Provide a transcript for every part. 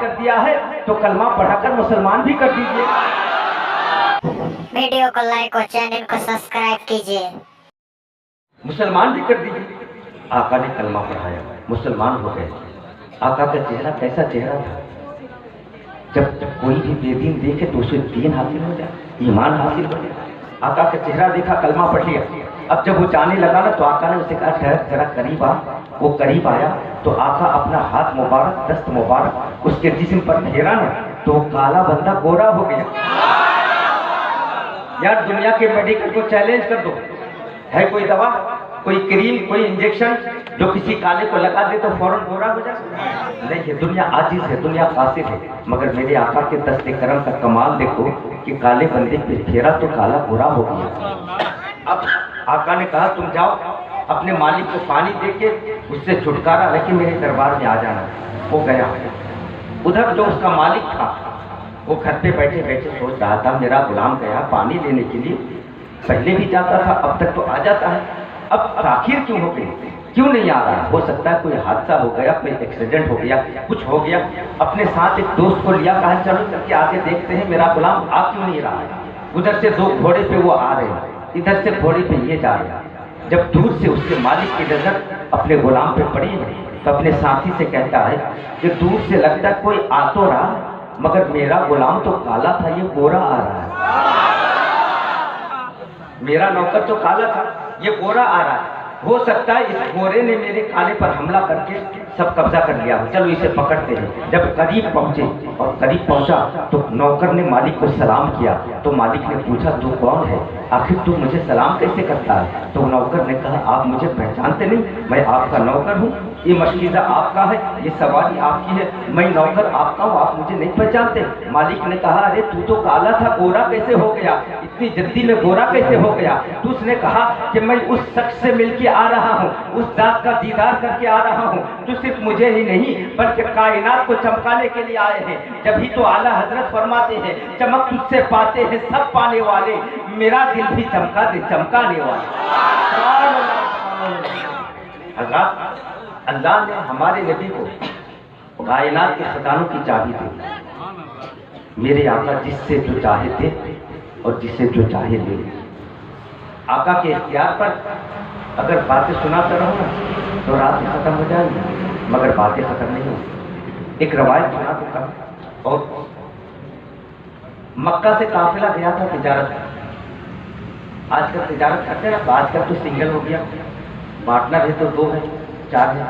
کر دیا ہے تو کلمہ پڑھا کر مسلمان بھی کر دیجیے. ویڈیو کو لائک اور چینل کو سبسکرائب کیجیے. مسلمان بھی کر دیجیے. آقا نے کلمہ پڑھایا, مسلمان ہو گئے. آقا کا چہرہ کیسا چہرہ تھا؟ جب کوئی بھی بے دین دیکھے تو اسے دین حاصل ہو جائے, ایمان حاصل ہو جائے. آقا کا چہرہ دیکھا, کلمہ پڑھ لیا. اب جب وہ جانے لگا نا تو آقا نے اسے کہا ٹھہر ذرا قریب آ. وہ قریب آیا تو آقا اپنا ہاتھ مبارک, دست مبارک اس کے جسم پر پھیرا نا تو وہ کالا بندہ گورا ہو گیا. یار دنیا کے میڈیکل کو چیلنج کر دو, ہے کوئی دوا, کوئی کریم, کوئی انجیکشن جو کسی کالے کو لگا دے تو فوراً گورا ہو جائے؟ نہیں, یہ دنیا عاجز ہے, دنیا قاصر ہے. مگر میرے آقا کے دست کرم کا کمال دیکھو کہ کالے بندے پہ پھیرا تو کالا گورا ہو گیا. اب آقا نے کہا تم جاؤ اپنے مالک کو پانی دے کے اس سے چھٹکارا رکھ کے میرے دربار میں آ جانا. وہ گیا. ادھر جو اس کا مالک تھا وہ گھر پہ بیٹھے بیٹھے سوچ رہا تھا میرا غلام گیا پانی لینے کے لیے, پہلے بھی جاتا تھا اب تک تو آ جاتا ہے, اب تاخیر کیوں ہو گئی, کیوں نہیں آ رہا؟ ہو سکتا ہے کوئی حادثہ ہو گیا, کوئی ایکسیڈنٹ ہو گیا, کچھ ہو گیا. اپنے ساتھ ایک دوست کو لیا, کہا چلو چل کے آگے دیکھتے ہیں میرا غلام آ کیوں نہیں رہا ہے. ادھر سے 2 گھوڑے پہ وہ آ رہے ہیں, ادھر سے گھوڑے پہ یہ جا رہے ہیں. جب دور سے اس کے مالک کی نظر اپنے غلام پہ پڑی تو اپنے ساتھی سے کہتا ہے کہ دور سے لگتا ہے کوئی آ تو رہا مگر میرا غلام تو کالا تھا, یہ گورا آ رہا ہے. میرا نوکر تو کالا تھا, یہ گورا آ رہا ہے. ہو سکتا ہے اس گورے نے میرے کالے پر حملہ کر کے سب قبضہ کر لیا ہو, چلو اسے پکڑتے ہیں. جب قریب پہنچے اور قریب پہنچا تو نوکر نے مالک کو سلام کیا تو مالک نے پوچھا تو کون ہے, آخر تو مجھے سلام کیسے کرتا ہے؟ تو نوکر نے کہا آپ مجھے پہچانتے نہیں, میں آپ کا نوکر ہوں, یہ مشکیزہ آپ کا ہے, یہ سواری آپ کی ہے, میں نوکر آپ کا ہوں, آپ مجھے نہیں پہچانتے. مالک نے کہا ارے تو کالا تھا, گورا کیسے ہو گیا, اتنی جلدی میں گورا کیسے ہو گیا؟ تو اس نے کہا کہ میں اس شخص سے مل کے آ رہا ہوں, اس ذات کا دیدار کر کے آ رہا ہوں جو صرف مجھے ہی نہیں بلکہ کائنات کو چمکانے کے لیے آئے ہیں. جبھی تو اعلیٰ حضرت فرماتے ہیں چمک تجھ سے پاتے ہیں سب پانے والے, میرا دل بھی چمکا دے چمکانے والے. حضرات اللہ نے ہمارے نبی کو کائنات کے خزانوں کی چابی دی. میرے آقا جس سے جو چاہے دے اور جسے جو چاہے لے. آقا کے اختیار پر اگر باتیں سناتا رہو نا تو رات میں ختم ہو جائے گی مگر باتیں ختم نہیں ہوگی. ایک روایت سنا دیتا ہوں. اور مکہ سے قافلہ گیا تھا تجارت. آج کل تجارت کرتے ہیں نا, آج کل تو سنگل ہو گیا, پارٹنر ہے تو 2 ہے 4 ہے.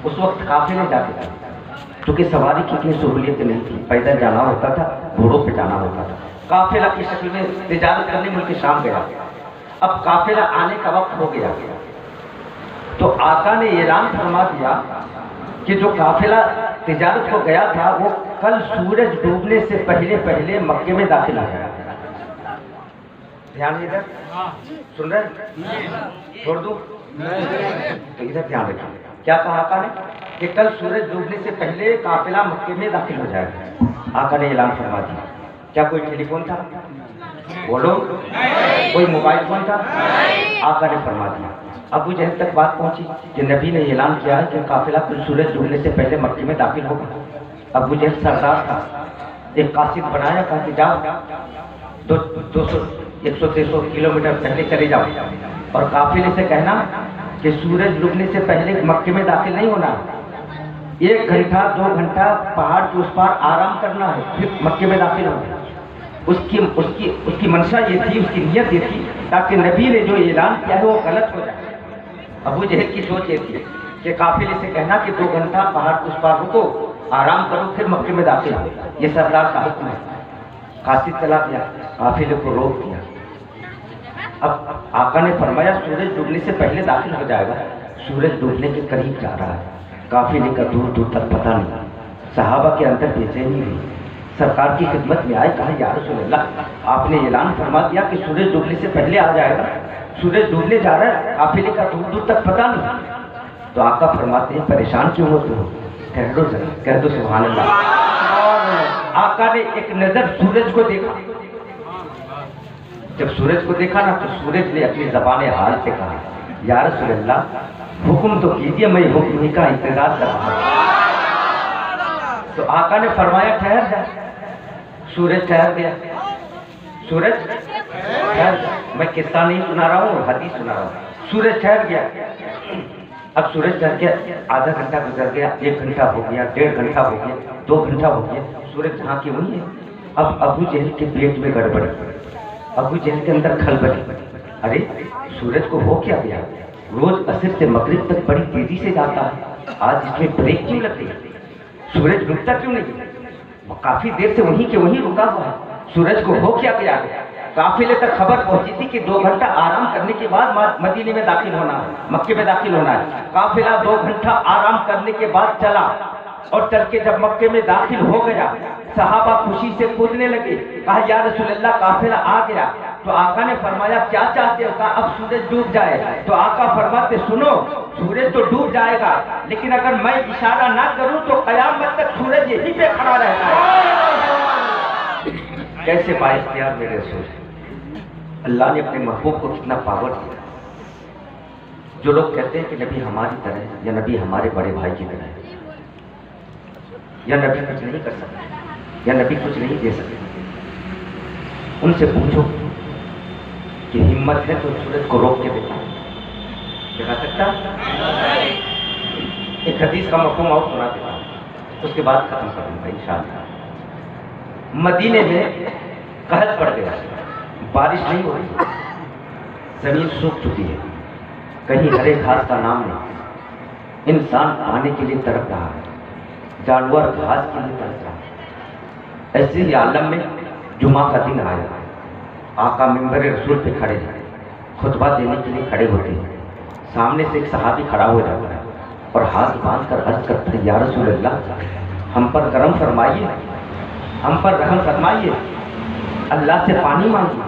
اس وقت قافلے جاتے تھے کیونکہ سواری کی اتنی سہولیت نہیں تھی, پیدل جانا ہوتا تھا, گھوڑوں پہ جانا ہوتا تھا. قافلہ کی شکل میں تجارت کرنے ملک شام گیا. اب قافلہ آنے کا وقت ہو گیا تو آقا نے اعلان فرما دیا کہ جو قافلہ تجارت کو گیا تھا وہ کل سورج ڈوبنے سے پہلے پہلے مکے میں داخل آ گیا. دھیان ادھر سن رہے, چھوڑ دوں تو ادھر دھیان رکھیں. کیا کہا آقا نے کہ کل سورج ڈوبنے سے پہلے قافلہ مکے میں داخل ہو جائے گا. آقا نے اعلان فرما دیا. کیا کوئی ٹیلی فون تھا؟ بولو. کوئی موبائل فون تھا؟ آقا نے فرما دیا. ابو جہل تک بات پہنچی کہ نبی نے اعلان کیا ہے کہ قافلہ کل سورج ڈوبنے سے پہلے مکے میں داخل ہوگا. ابو جہل سردار تھا, ایک قاصد بنایا, کہا کہ جاؤ 100-300 کلومیٹر پہلے چلے جاؤ اور قافلے سے کہنا کہ سورج ڈوبنے سے پہلے مکے میں داخل نہیں ہونا, 1 گھنٹہ 2 گھنٹہ پہاڑ کے اس پار آرام کرنا ہے پھر مکے میں داخل ہونا. اس کی منشا یہ تھی, اس کی نیت یہ تھی تاکہ نبی نے جو اعلان کیا ہے وہ غلط ہو جائے. ابو جہل کی سوچ یہ تھی کہ قافلے سے کہنا کہ 2 گھنٹہ پہاڑ کے اس پار رکو, آرام کرو, پھر مکے میں داخل ہو. یہ سردار کا حکم ہے. قاصد چلا گیا, قافلے کو روک دیا. اب آقا نے فرمایا سورج ڈوبنے سے پہلے داخل ہو جائے گا. سورج ڈوبنے کے قریب جا رہا ہے, قافلے کا دور دور تک پتہ نہیں. صحابہ کے اندر بے چینی ہوئی, سرکار کی خدمت میں آئے, کہا یا رسول اللہ آپ نے اعلان فرما دیا کہ سورج ڈوبنے سے پہلے آ جائے گا, سورج ڈوبنے جا رہا ہے, قافلے کا دور دور تک پتہ نہیں. تو آقا فرماتے ہیں پریشان کیوں ہوتے ہو, کہہ دو سبحان اللہ. آقا نے ایک نظر سورج کو دیکھا. جب سورج کو دیکھا نا تو سورج نے اپنی زبان حال سے کہا یا رسول اللہ حکم تو کیجیے, میں حکم ہی کا انتظار کر رہا ہوں. تو آقا نے فرمایا ٹھہر جا. سورج ٹھہر گیا. سورج ٹھہر گیا. میں قصہ نہیں سنا رہا ہوں، حدیث سنا رہا ہوں. سورج ٹھہر گیا. اب سورج ٹھہر گیا، آدھا گھنٹہ گزر گیا، 1 گھنٹہ ہو گیا، 1.5 گھنٹہ ہو گیا، 2 گھنٹہ ہو گیا. سورج جہاں کی وہی ہے. اب ابو جہل کے پیٹ میں گڑبڑ، ابو جہل کے اندر کھلبلی. ارے سورج کو ہو کیا گیا؟ روز عصر سے مغرب تک بڑی تیزی سے جاتا ہے، آج اس میں بریک کیوں لگ گئی؟ سورج رکتا کیوں نہیں؟ کافی دیر سے وہیں کے وہیں رکا ہوا ہے. سورج کو ہو کیا گیا؟ قافلے تک خبر پہنچی تھی کہ 2 گھنٹہ آرام کرنے کے بعد مدینے میں داخل ہونا ہے، مکے میں داخل ہونا ہے. قافلہ 2 گھنٹہ آرام کرنے کے بعد چلا، اور چل کے جب مکے میں داخل ہو گیا، صحابہ خوشی سے کودنے لگے. کہا یا رسول اللہ قافلہ آ گیا. تو آقا نے فرمایا کیا چاہتے ہو؟ کہا اب سورج ڈوب جائے. تو آقا فرماتے سنو، سورج تو ڈوب جائے گا، لیکن اگر میں اشارہ نہ کروں تو قیامت تک سورج یہیں پہ کھڑا رہتا ہے. کیسے بااختیار میرے رسول. اللہ نے اپنے محبوب کو کتنا پاور دیا. جو لوگ کہتے ہیں کہ نبی ہماری طرح ہے، یا نبی ہمارے بڑے بھائی کی طرح ہے، یا نبی کچھ نہیں کر سکتے، یا نبی کچھ نہیں دے سکتے، ان سے پوچھو کہ ہمت ہے تو سورج کو روک کے دکھا سکتا. ایک حدیث کا مفہوم اور سنا دیتا ہوں، اس کے بعد ختم کروں گا انشاءاللہ. مدینے میں قحط پڑ گیا، بارش نہیں ہو رہی، زمین سوکھ چکی ہے، کہیں ہرے گھاس کا نام نہیں. انسان کھانے کے لیے تڑپ رہا ہے، جانور گھاس کے لیے تڑپ رہا ہے. ایسے ہی عالم میں جمعہ کا دن آیا. آقا منبر رسول پہ کھڑے ہیں، خطبہ دینے کے لیے کھڑے ہوتے ہیں. سامنے سے ایک صحابی کھڑا ہو جاتا ہے اور ہاتھ باندھ کر عرض کرتے ہیں یا رسول اللہ ہم پر کرم فرمائیے، ہم پر رحم فرمائیے، اللہ سے پانی مانگیے.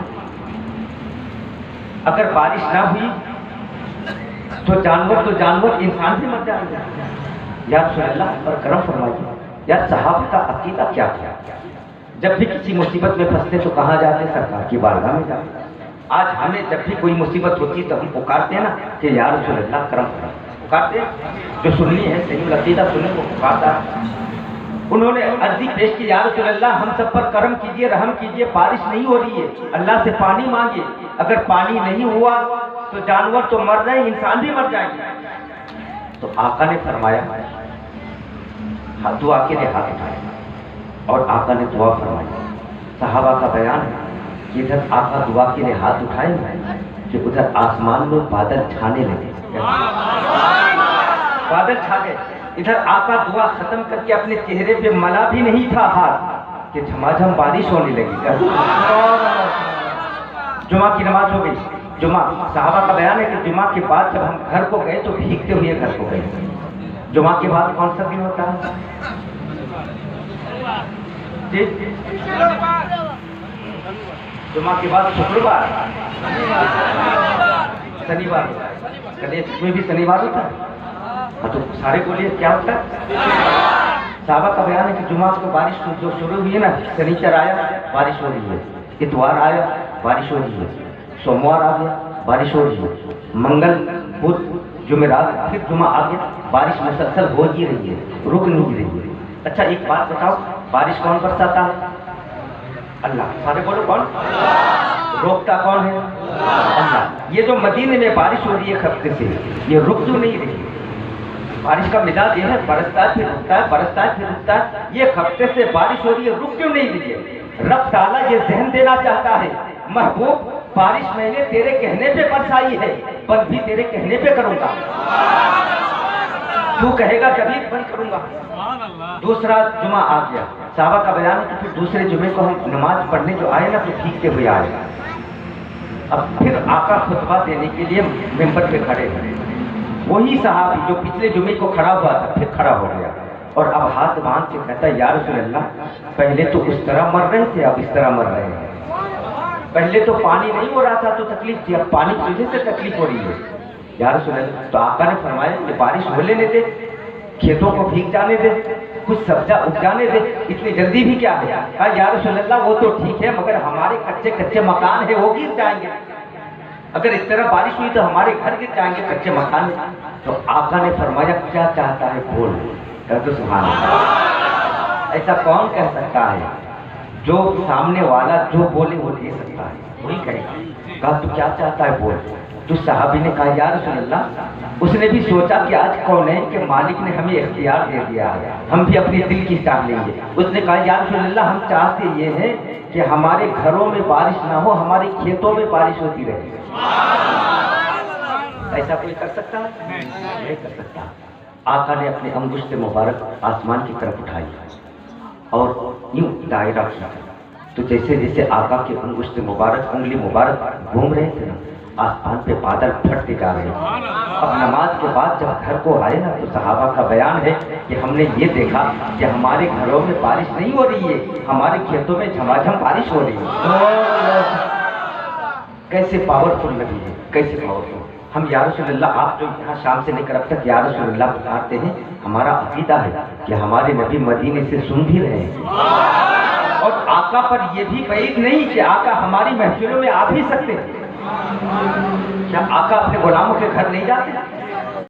اگر بارش نہ ہوئی تو جانور انسان بھی مر جائیں گے. یا رسول اللہ ہم پر کرم فرمائیے. یا صحابہ کا عقیدہ کیا تھا؟ جب بھی کسی مصیبت میں پھنستے تو کہاں جاتے؟ سرکار کی بارگاہ میں جاتے. آج ہمیں جب بھی کوئی مصیبت ہوتی ہے تو ہم پکارتے ہیں نا کہ یا رسول اللہ کرم فرما. پکارتے ہیں، جو سنی ہے صحیح العقیدہ سننے کو پکارتا ہے. انہوں نے عرضی پیش کی یا رسول اللہ ہم سب پر کرم کیجئے، رحم کیجئے، بارش نہیں ہو رہی ہے، اللہ سے پانی مانگے. اگر پانی نہیں ہوا تو جانور تو مر رہے ہیں، انسان بھی مر جائیں گے. تو آقا نے فرمایا دعا کے لیے ہاتھ اٹھائے اور آقا نے دعا فرمائی. صحابہ کا بیان ہے کہ ادھر آقا دعا کے لیے ہاتھ اٹھائے کہ ادھر آسمان میں بادل چھانے لگے. بادل چھا گئے. ادھر آقا دعا ختم کر کے اپنے چہرے پہ ملا بھی نہیں تھا ہاتھ کہ جھماجھم بارش ہونے لگی. جمعہ کی نماز ہو گئی. جمعہ صحابہ کا بیان ہے کہ جمعہ کے بعد جب ہم گھر کو گئے تو بھیگتے ہوئے گھر کو گئے. جمعہ کے بعد کون سا دن ہوتا ہے؟ جی جمعہ کے بعد شکروار، شنیوار. کل میں بھی شنیوار ہوتا ہے تو سارے بولیے کیا ہوتا ہے؟ صحابہ کا بیان ہے کہ جمعہ کو بارش جو شروع ہوئی ہے نا، شنیچر آیا بارش ہو رہی ہے، اتوار آیا بارش ہو رہی ہے، سوموار آ گیا بارش ہو رہی ہے، منگل بدھ جمعرات پھر جمعہ آ گیا، بارش مسلسل ہو ہی رہی ہے، رک نہیں رہی ہے. اچھا ایک بات بتاؤ، بارش کون برساتا ہے؟ اللہ. سارے بولو کون؟ روکتا کون ہے؟ اللہ. یہ جو مدینے میں بارش ہو رہی ہے ہفتے سے، یہ رک کیوں نہیں رہی؟ بارش کا مزاج یہ ہے برستا ہے پھر رکتا ہے، برستا ہے پھر رکتا ہے. یہ ہفتے سے بارش ہو رہی ہے، رک کیوں نہیں رہی ہے؟ رب تعالیٰ یہ ذہن دینا چاہتا ہے محبوب بارش میں نے تیرے کہنے پہ برسائی ہے، بند بھی تیرے کہنے پہ کروں گا. تو کہے گا جبھی بند کروں گا. دوسرا جمعہ آ گیا. صحابہ کا بیان ہے کہ پھر دوسرے جمعے کو ہم نماز پڑھنے جو آئے نا تو بھیگتے ہوئے آئے. اب پھر آقا خطبہ دینے کے لیے ممبر پہ کھڑے ہیں. وہی صحابی جو پچھلے جمعے کو کھڑا ہوا تھا پھر کھڑا ہو گیا اور اب ہاتھ باندھ کے کہتا ہے یا رسول اللہ پہلے تو اس طرح مر رہے تھے، اب اس طرح مر رہے ہیں. پہلے تو پانی نہیں ہو رہا تھا تو تکلیف تھی، اب پانی کی وجہ سے تکلیف ہو رہی ہے یا رسول اللہ. تو آقا نے فرمایا کہ بارش ہو لینے دے، کھیتوں کو بھیگ جانے دے، کچھ سبزہ اگ جانے دے، اتنی جلدی بھی کیا ہے؟ کہا یا رسول اللہ وہ تو ٹھیک ہے مگر ہمارے کچے مکان ہیں وہ گر جائیں گے. اگر اس طرح بارش ہوئی تو ہمارے گھر گر جائیں گے، کچے مکان میں. تو آقا نے فرمایا کیا چاہتا ہے بول. کہا تو سبحان اللہ. ایسا کون کہہ سکتا ہے؟ جو سامنے والا جو بولے وہ دے سکتا ہے، وہی کہے گا۔ کہا تو کیا چاہتا ہے بول۔ تو صحابی نے کہا یا رسول اللہ، اس نے بھی سوچا کہ آج کونین کے مالک نے ہمیں اختیار دے دیا ہے، ہم بھی اپنی دل کی چاہ لیں گے۔ اس نے کہا یا رسول اللہ، ہم چاہتے یہ ہے کہ ہمارے گھروں میں بارش نہ ہو، ہمارے کھیتوں میں بارش ہوتی رہے۔ ایسا کوئی کر سکتا ہے؟ نہیں کر سکتا۔ آقا نے اپنے انگشت مبارک آسمان کی طرف اٹھائی اور یوں دائرہ کیا، تو جیسے جیسے آقا کے انگشت مبارک انگلی مبارک گھوم رہے تھے نا، آسمان پہ بادل پھٹتے جا رہے تھے۔ اب نماز کے بعد جب گھر کو آئے نا تو صحابہ کا بیان ہے کہ ہم نے یہ دیکھا کہ ہمارے گھروں میں بارش نہیں ہو رہی ہے، ہمارے کھیتوں میں جھما جھم بارش ہو رہی ہے۔ کیسے پاورفل لگی ہے، کیسے پاورفل۔ ہم یا رسول اللہ، آپ جو یہاں شام سے لے کر اب تک یا رسول اللہ پکارتے ہیں، ہمارا عقیدہ ہے کہ ہمارے نبی مدینے سے سن بھی رہے ہیں، اور آقا پر یہ بھی بعید نہیں کہ آقا ہماری محفلوں میں آ بھی سکتے ہیں۔ کیا آقا اپنے غلاموں کے گھر نہیں جاتے؟